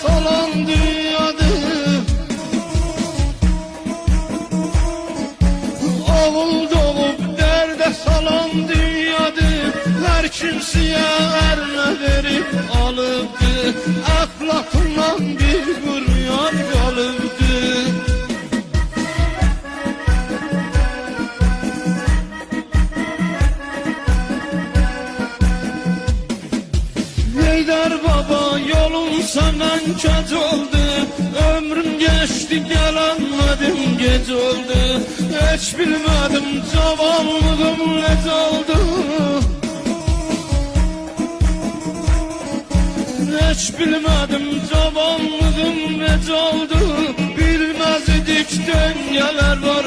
salan dünyadır. Oğul doğup derde salan dünyadır. Her kimseye eline verip alıbdı. Əxlaqından bir quryan qalıbdı. Heydər baba yolun səndən kəc oldu. Ömrüm geçti gələnmədim gec oldu. Heç bilmədim cavanlığım necə oldu. Heç bilmədim cavanlığım necə oldu. Bilməz idik döngələr var.